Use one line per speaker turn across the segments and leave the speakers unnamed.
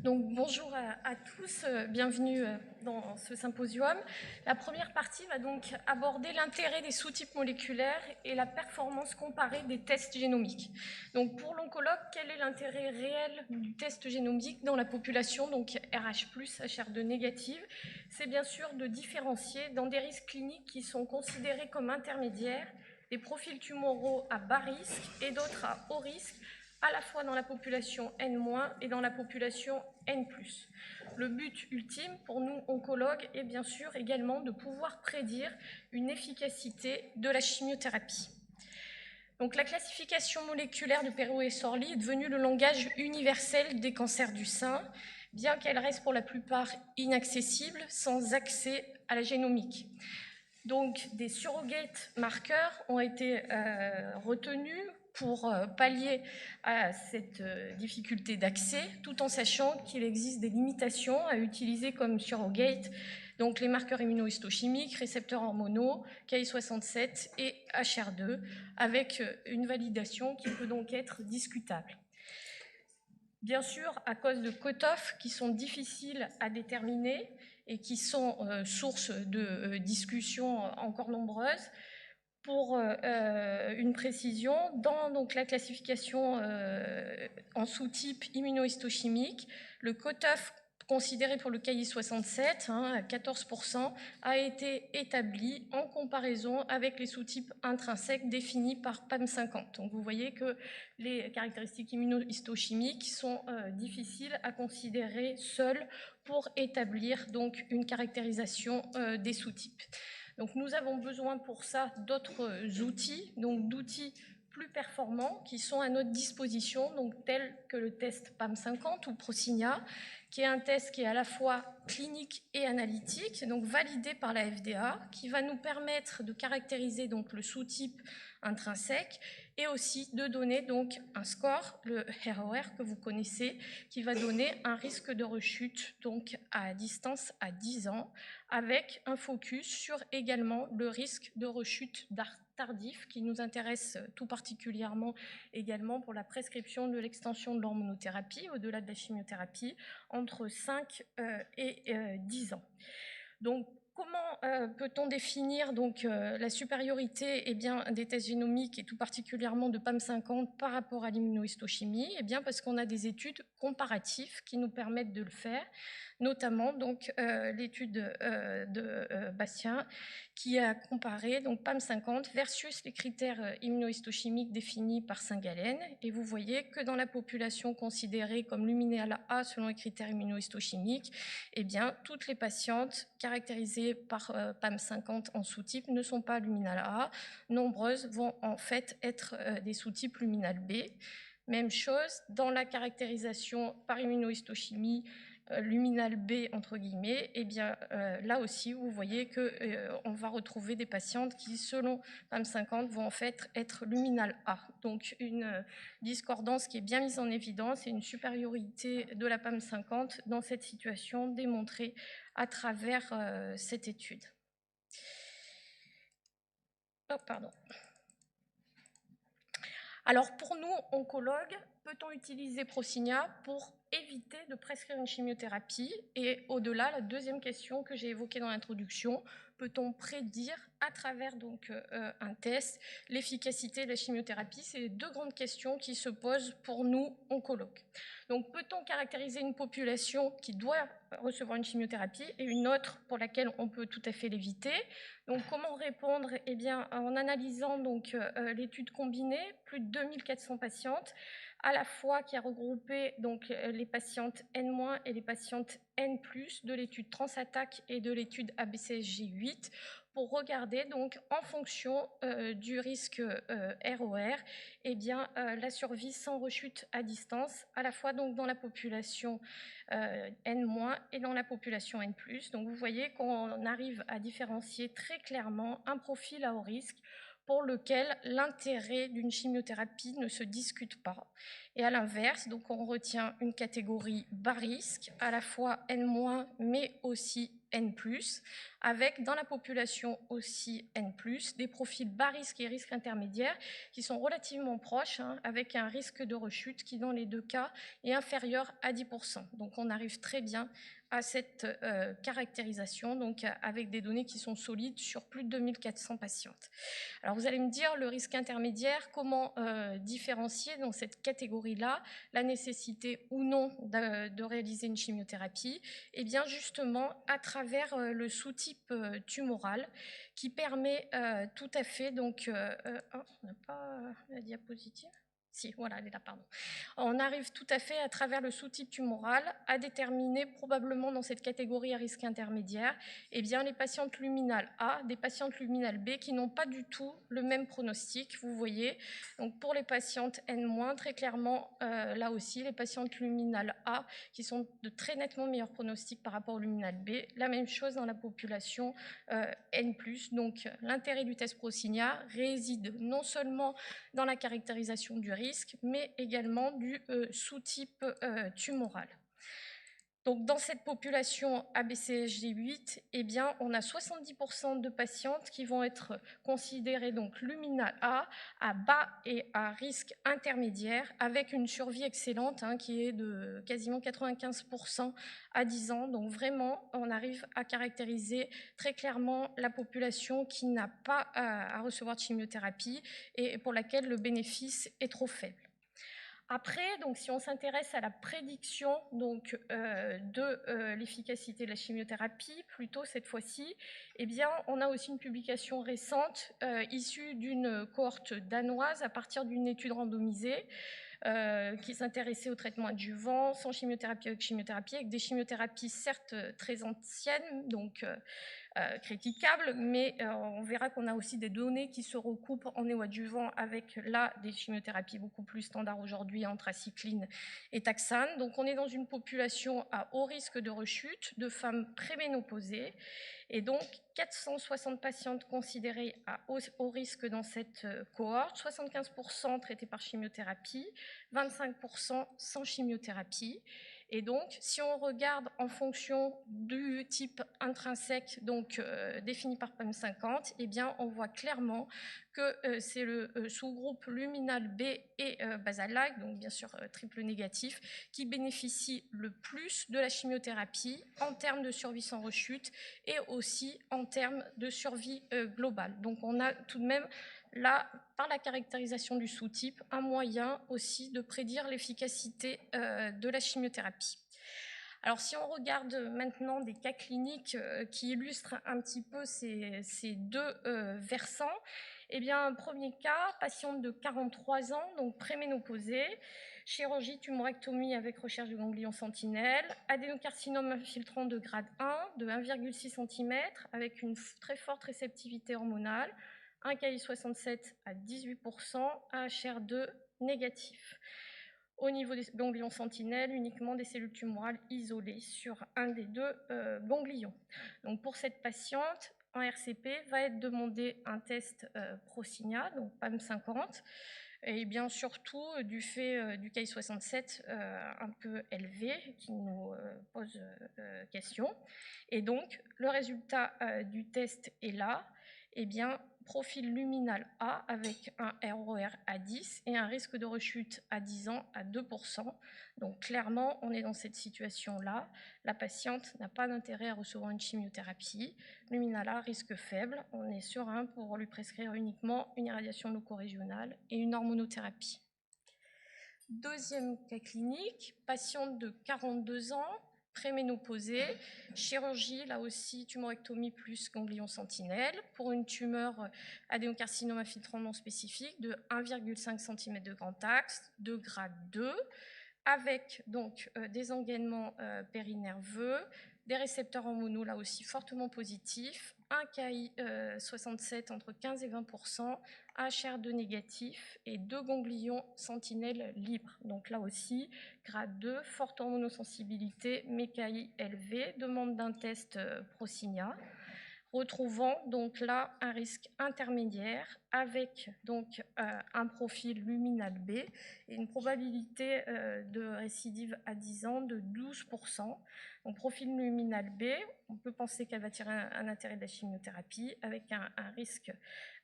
Donc bonjour à tous, bienvenue dans ce symposium. La première partie va donc aborder l'intérêt des sous-types moléculaires et la performance comparée des tests génomiques. Donc pour l'oncologue, quel est l'intérêt réel du test génomique dans la population, donc RH+, HR2 négative? C'est bien sûr de différencier dans des risques cliniques qui sont considérés comme intermédiaires, des profils tumoraux à bas risque et d'autres à haut risque, à la fois dans la population N- et dans la population N+. Le but ultime pour nous, oncologues, est bien sûr également de pouvoir prédire une efficacité de la chimiothérapie. Donc, la classification moléculaire de Perrow et Sorli est devenue le langage universel des cancers du sein, bien qu'elle reste pour la plupart inaccessible, sans accès à la génomique. Donc, des surrogates marqueurs ont été retenus pour pallier à cette difficulté d'accès, tout en sachant qu'il existe des limitations à utiliser comme surrogate, donc les marqueurs immunohistochimiques, récepteurs hormonaux, Ki67 et HR2, avec une validation qui peut donc être discutable. Bien sûr, à cause de cutoffs qui sont difficiles à déterminer et qui sont source de discussions encore nombreuses, pour une précision, dans donc, la classification en sous-type immunohistochimique, le cutoff considéré pour le Ki67, à 14%, a été établi en comparaison avec les sous-types intrinsèques définis par PAM50. Donc vous voyez que les caractéristiques immunohistochimiques sont difficiles à considérer seules pour établir donc une caractérisation des sous-types. Donc nous avons besoin pour ça d'autres outils, donc d'outils plus performants qui sont à notre disposition, donc tels que le test PAM50 ou Procinia, qui est un test qui est à la fois clinique et analytique, donc validé par la FDA, qui va nous permettre de caractériser donc le sous-type intrinsèque et aussi de donner donc un score, le ROR que vous connaissez, qui va donner un risque de rechute donc à distance à 10 ans, avec un focus sur également le risque de rechute tardif qui nous intéresse tout particulièrement également pour la prescription de l'extension de l'hormonothérapie au-delà de la chimiothérapie entre 5 et 10 ans. Donc, comment peut-on définir donc, la supériorité des tests génomiques et tout particulièrement de PAM50 par rapport à l'immunohistochimie? Eh bien, parce qu'on a des études comparatives qui nous permettent de le faire, notamment donc l'étude de Bastien qui a comparé donc PAM50 versus les critères immunohistochimiques définis par Saint-Gallen. Et vous voyez que dans la population considérée comme luminale A selon les critères immunohistochimiques, eh bien, toutes les patientes caractérisées par PAM50 en sous-type ne sont pas luminale A. Nombreuses vont en fait être des sous-types luminale B. Même chose dans la caractérisation par immunohistochimie luminale B entre guillemets, eh bien là aussi vous voyez que on va retrouver des patientes qui selon PAM50 vont en fait être luminale A. Donc une discordance qui est bien mise en évidence et une supériorité de la PAM50 dans cette situation démontrée à travers cette étude. Oh, pardon. Alors pour nous, oncologues, peut-on utiliser Procinia pour éviter de prescrire une chimiothérapie? Et au-delà, la deuxième question que j'ai évoquée dans l'introduction, peut-on prédire à travers donc, un test l'efficacité de la chimiothérapie? C'est les deux grandes questions qui se posent pour nous, oncologues. Donc peut-on caractériser une population qui doit recevoir une chimiothérapie et une autre pour laquelle on peut tout à fait l'éviter? Donc comment répondre? Eh bien, en analysant donc, l'étude combinée, plus de 2400 patientes, à la fois qui a regroupé donc, les patientes N- et les patientes N+, de l'étude Transattack et de l'étude ABCSG8, pour regarder donc en fonction du risque ROR, eh bien, la survie sans rechute à distance, à la fois donc dans la population N- et dans la population N+. Donc vous voyez qu'on arrive à différencier très clairement un profil à haut risque pour lequel l'intérêt d'une chimiothérapie ne se discute pas. Et à l'inverse, donc on retient une catégorie bas risque, à la fois N-, mais aussi N+, avec dans la population aussi N+, des profils bas risque et risque intermédiaire qui sont relativement proches, avec un risque de rechute qui dans les deux cas est inférieur à 10%. Donc on arrive très bien à cette caractérisation, donc avec des données qui sont solides sur plus de 2400 patientes. Alors vous allez me dire, le risque intermédiaire, comment différencier dans cette catégorie-là la nécessité ou non de réaliser une chimiothérapie? Eh bien justement à travers le sous-type tumoral qui permet tout à fait, donc, on n'a pas la diapositive ? Si, voilà, elle est là, pardon. On arrive tout à fait, à travers le sous-type tumoral, à déterminer probablement dans cette catégorie à risque intermédiaire, eh bien, les patientes luminales A, des patientes luminales B qui n'ont pas du tout le même pronostic, vous voyez. Donc, pour les patientes N-, très clairement, là aussi, les patientes luminales A qui sont de très nettement meilleurs pronostics par rapport aux luminales B. La même chose dans la population N+. Donc, l'intérêt du test Procinia réside non seulement dans la caractérisation du risque, mais également du sous-type tumoral. Donc, dans cette population ABCG8, eh bien, on a 70% de patientes qui vont être considérées donc luminales A, à bas et à risque intermédiaire, avec une survie excellente qui est de quasiment 95% à 10 ans. Donc vraiment, on arrive à caractériser très clairement la population qui n'a pas à recevoir de chimiothérapie et pour laquelle le bénéfice est trop faible. Après, donc, si on s'intéresse à la prédiction donc, de l'efficacité de la chimiothérapie, plutôt cette fois-ci, eh bien, on a aussi une publication récente issue d'une cohorte danoise à partir d'une étude randomisée qui s'intéressait au traitement adjuvant, sans chimiothérapie, avec des chimiothérapies certes très anciennes, donc critiquables, mais on verra qu'on a aussi des données qui se recoupent en néoadjuvant avec là des chimiothérapies beaucoup plus standards aujourd'hui, anthracycline et taxane. Donc on est dans une population à haut risque de rechute de femmes préménopausées et donc 460 patientes considérées à haut risque dans cette cohorte, 75% traitées par chimiothérapie, 25% sans chimiothérapie. Et donc, si on regarde en fonction du type intrinsèque donc, défini par PAM50, eh bien, on voit clairement que c'est le sous-groupe luminal B et basal-like, donc bien sûr triple négatif, qui bénéficie le plus de la chimiothérapie en termes de survie sans rechute et aussi en termes de survie globale. Donc on a tout de même là, par la caractérisation du sous-type, un moyen aussi de prédire l'efficacité de la chimiothérapie. Alors, si on regarde maintenant des cas cliniques qui illustrent un petit peu ces deux versants, eh bien, un premier cas, patiente de 43 ans, donc préménopausée, chirurgie tumorectomie avec recherche de ganglion sentinelle, adénocarcinome infiltrant de grade 1 de 1,6 cm avec une très forte réceptivité hormonale, un Ki67 à 18%, un HR2 négatif. Au niveau des ganglions sentinelles, uniquement des cellules tumorales isolées sur un des deux ganglions. Donc pour cette patiente, en RCP, va être demandé un test Procinia, donc PAM50, et bien surtout du fait du Ki67 un peu élevé qui nous pose question. Et donc le résultat du test est là. Eh bien, profil luminal A avec un ROR à 10 et un risque de rechute à 10 ans à 2%. Donc clairement, on est dans cette situation-là. La patiente n'a pas d'intérêt à recevoir une chimiothérapie. Luminal A, risque faible. On est serein pour lui prescrire uniquement une irradiation loco-régionale et une hormonothérapie. Deuxième cas clinique, patiente de 42 ans, préménopausée, chirurgie, là aussi tumorectomie plus ganglion sentinelle, pour une tumeur adénocarcinome infiltrant non spécifique de 1,5 cm de grand axe, de grade 2, avec donc des engainements périnerveux, des récepteurs hormonaux là aussi fortement positifs, un Ki67 entre 15 et 20%, un HR2 négatif et 2 ganglions sentinelles libres. Donc là aussi, grade 2, forte hormonosensibilité, mais Ki élevé, demande d'un test Procinia. retrouvant donc là un risque intermédiaire avec donc un profil luminal B et une probabilité de récidive à 10 ans de 12%. Donc profil luminal B, on peut penser qu'elle va tirer un intérêt de la chimiothérapie avec un risque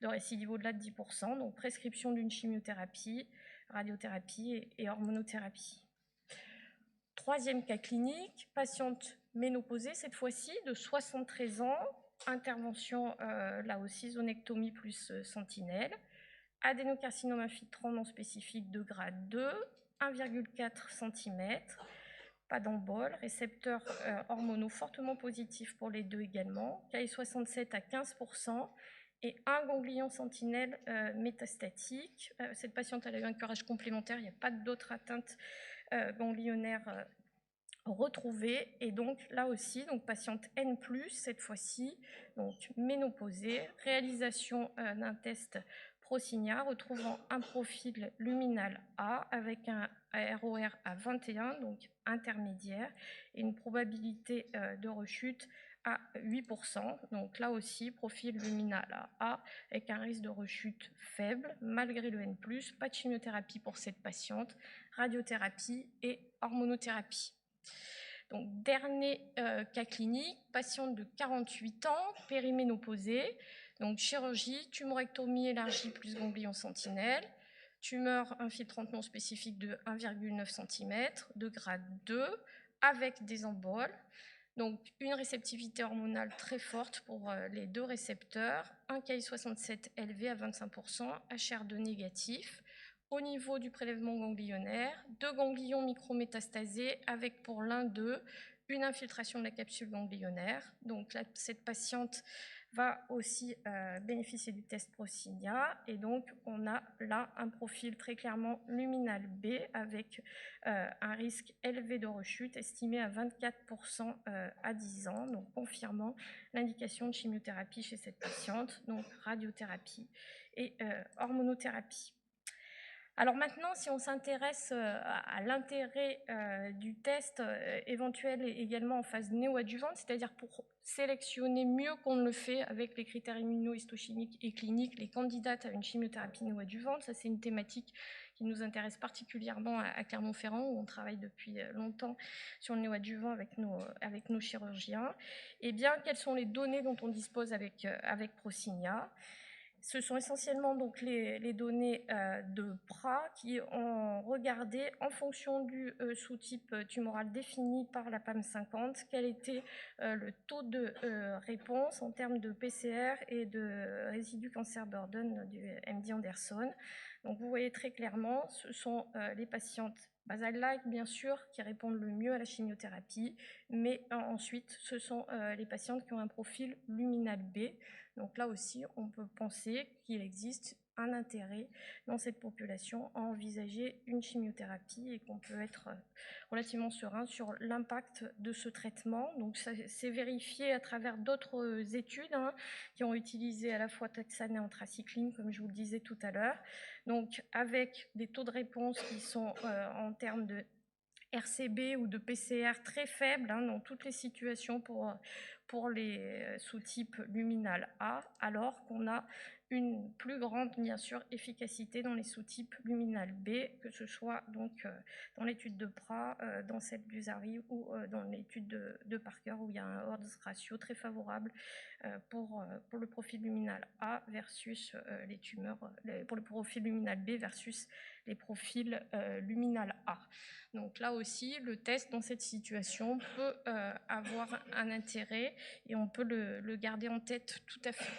de récidive au-delà de 10%, donc prescription d'une chimiothérapie, radiothérapie et hormonothérapie. Troisième cas clinique, patiente ménopausée cette fois-ci de 73 ans, intervention là aussi zonectomie plus sentinelle, adénocarcinome infiltrant non spécifique de grade 2, 1,4 cm, pas d'embole, récepteurs hormonaux fortement positifs pour les deux également, Ki67 à 15% et un ganglion sentinelle métastatique. Cette patiente elle a eu un curage complémentaire, il n'y a pas d'autres atteintes ganglionnaires retrouvées et donc là aussi donc patiente N+, cette fois-ci, donc ménopausée, réalisation d'un test Prosigna retrouvant un profil luminal A avec un ROR à 21, donc intermédiaire, et une probabilité de rechute à 8%. Donc là aussi, profil luminal A avec un risque de rechute faible, malgré le N+, pas de chimiothérapie pour cette patiente, radiothérapie et hormonothérapie. Donc, dernier cas clinique, patiente de 48 ans, périménopausée, donc chirurgie, tumorectomie élargie plus ganglion sentinelle, tumeur infiltrante non spécifique de 1,9 cm, de grade 2, avec des emboles. Donc, une réceptivité hormonale très forte pour les deux récepteurs, un Ki67 élevé à 25%, HR2 négatif. Au niveau du prélèvement ganglionnaire, 2 ganglions micrométastasés avec pour l'un d'eux une infiltration de la capsule ganglionnaire. Donc là, cette patiente va aussi bénéficier du test Prosigna et donc on a là un profil très clairement luminal B avec un risque élevé de rechute estimé à 24% à 10 ans, donc confirmant l'indication de chimiothérapie chez cette patiente, donc radiothérapie et hormonothérapie. Alors maintenant, si on s'intéresse à l'intérêt du test éventuel également en phase néoadjuvante, c'est-à-dire pour sélectionner mieux qu'on ne le fait avec les critères immunohistochimiques et cliniques les candidates à une chimiothérapie néoadjuvante, ça c'est une thématique qui nous intéresse particulièrement à Clermont-Ferrand, où on travaille depuis longtemps sur le néoadjuvant avec nos chirurgiens. Eh bien, quelles sont les données dont on dispose avec Prosigna ? Ce sont essentiellement donc les données de PRA qui ont regardé en fonction du sous-type tumoral défini par la PAM50 quel était le taux de réponse en termes de PCR et de résidus cancer burden du MD Anderson. Donc vous voyez très clairement, ce sont les patientes basal-like bien sûr qui répondent le mieux à la chimiothérapie, mais ensuite ce sont les patientes qui ont un profil luminal B. Donc là aussi, on peut penser qu'il existe un intérêt dans cette population à envisager une chimiothérapie et qu'on peut être relativement serein sur l'impact de ce traitement. Donc c'est vérifié à travers d'autres études qui ont utilisé à la fois taxane et anthracycline, comme je vous le disais tout à l'heure. Donc avec des taux de réponse qui sont en termes de RCB ou de PCR très faibles dans toutes les situations pour les sous-types luminal A, alors qu'on a une plus grande, bien sûr, efficacité dans les sous-types luminal B, que ce soit donc dans l'étude de PRA, dans celle du Zari ou dans l'étude de Parker, où il y a un odds ratio très favorable pour le profil luminal A versus les tumeurs, pour le profil luminal B versus les profils luminal A. Donc là aussi, le test dans cette situation peut avoir un intérêt et on peut le garder en tête tout à fait.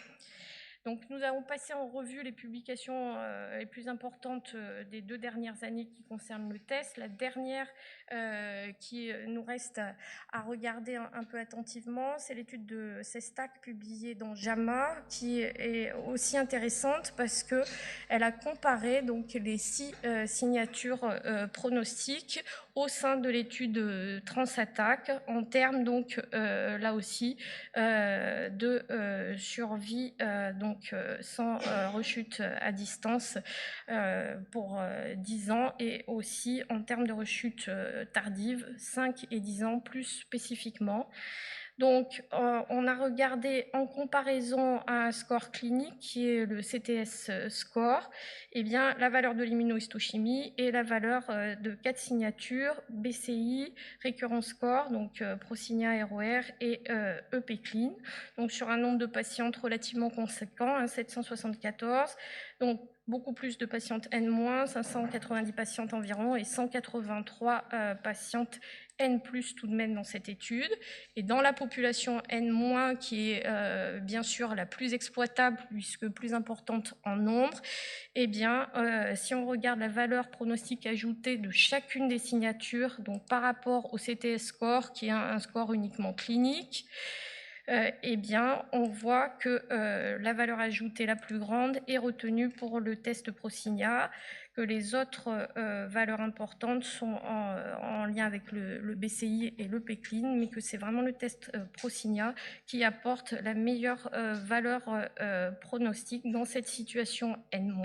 Donc nous avons passé en revue les publications les plus importantes des 2 dernières années qui concernent le test. La dernière qui nous reste à regarder un peu attentivement, c'est l'étude de Sestak publiée dans JAMA, qui est aussi intéressante parce qu'elle a comparé donc les 6 signatures pronostiques au sein de l'étude Transattack en termes donc là aussi de survie donc sans rechute à distance pour 10 ans et aussi en termes de rechute tardive 5 et 10 ans plus spécifiquement. Donc, on a regardé en comparaison à un score clinique qui est le CTS score, eh bien, la valeur de l'immunohistochimie et la valeur de 4 signatures, BCI, récurrence score, donc Procinia ROR et EP-Clean, donc sur un nombre de patientes relativement conséquent, 774, donc beaucoup plus de patientes N-, 590 patientes environ et 183 patientes N+, tout de même dans cette étude. Et dans la population N-, qui est bien sûr la plus exploitable puisque plus importante en nombre, eh bien, si on regarde la valeur pronostique ajoutée de chacune des signatures, donc par rapport au CTS score, qui est un score uniquement clinique, eh bien, on voit que la valeur ajoutée la plus grande est retenue pour le test Procinia, que les autres valeurs importantes sont en lien avec le BCI et le EP-Clean, mais que c'est vraiment le test Procinia qui apporte la meilleure valeur pronostique dans cette situation N-.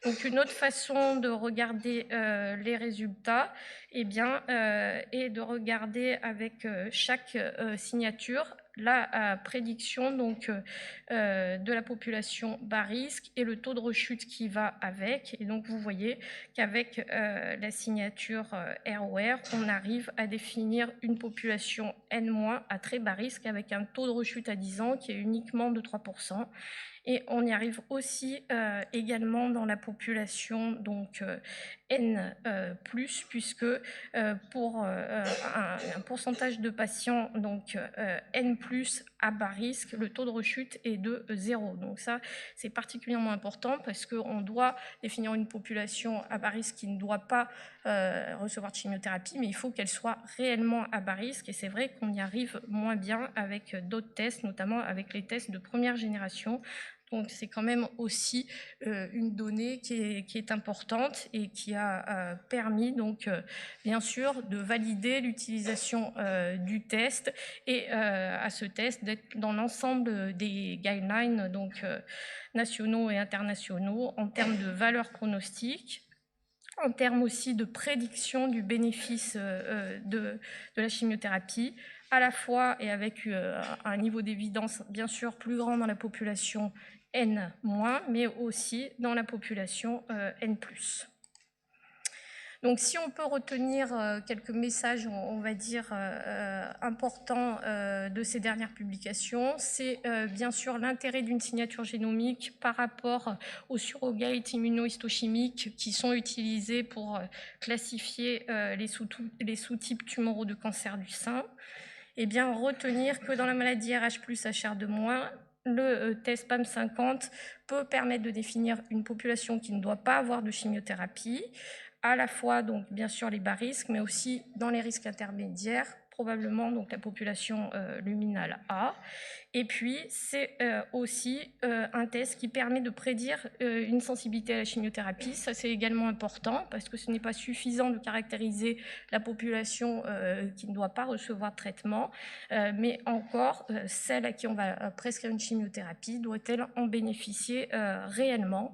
Donc une autre façon de regarder les résultats, eh bien, est de regarder avec chaque signature la prédiction donc, de la population bas risque et le taux de rechute qui va avec. Et donc vous voyez qu'avec la signature ROR, on arrive à définir une population N- à très bas risque avec un taux de rechute à 10 ans qui est uniquement de 3%. Et on y arrive aussi également dans la population donc, N+, puisque pour un pourcentage de patients donc, N+, à bas risque, le taux de rechute est de 0. Donc ça, c'est particulièrement important parce qu'on doit définir une population à bas risque qui ne doit pas recevoir de chimiothérapie, mais il faut qu'elle soit réellement à bas risque. Et c'est vrai qu'on y arrive moins bien avec d'autres tests, notamment avec les tests de première génération. Donc c'est quand même aussi une donnée qui est importante et qui a permis donc bien sûr de valider l'utilisation du test et à ce test d'être dans l'ensemble des guidelines donc nationaux et internationaux en termes de valeur pronostique, en termes aussi de prédiction du bénéfice de la chimiothérapie, à la fois et avec un niveau d'évidence bien sûr plus grand dans la population N-, mais aussi dans la population N+. Donc si on peut retenir quelques messages, on va dire, importants de ces dernières publications, c'est bien sûr l'intérêt d'une signature génomique par rapport aux surrogates immunohistochimiques qui sont utilisés pour classifier les sous-types tumoraux de cancer du sein. Et bien retenir que dans la maladie RH+, HR2-, le test PAM50 peut permettre de définir une population qui ne doit pas avoir de chimiothérapie, à la fois donc bien sûr les bas risques, mais aussi dans les risques intermédiaires, probablement donc la population luminale A. Et puis c'est aussi un test qui permet de prédire une sensibilité à la chimiothérapie. Ça c'est également important parce que ce n'est pas suffisant de caractériser la population qui ne doit pas recevoir de traitement, mais encore celle à qui on va prescrire une chimiothérapie doit-elle en bénéficier réellement.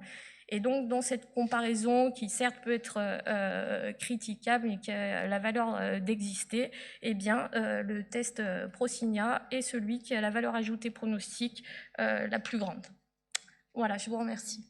Et donc, dans cette comparaison qui certes peut être critiquable et qui a la valeur d'exister, eh bien, le test Procinia est celui qui a la valeur ajoutée pronostique la plus grande. Voilà, je vous remercie.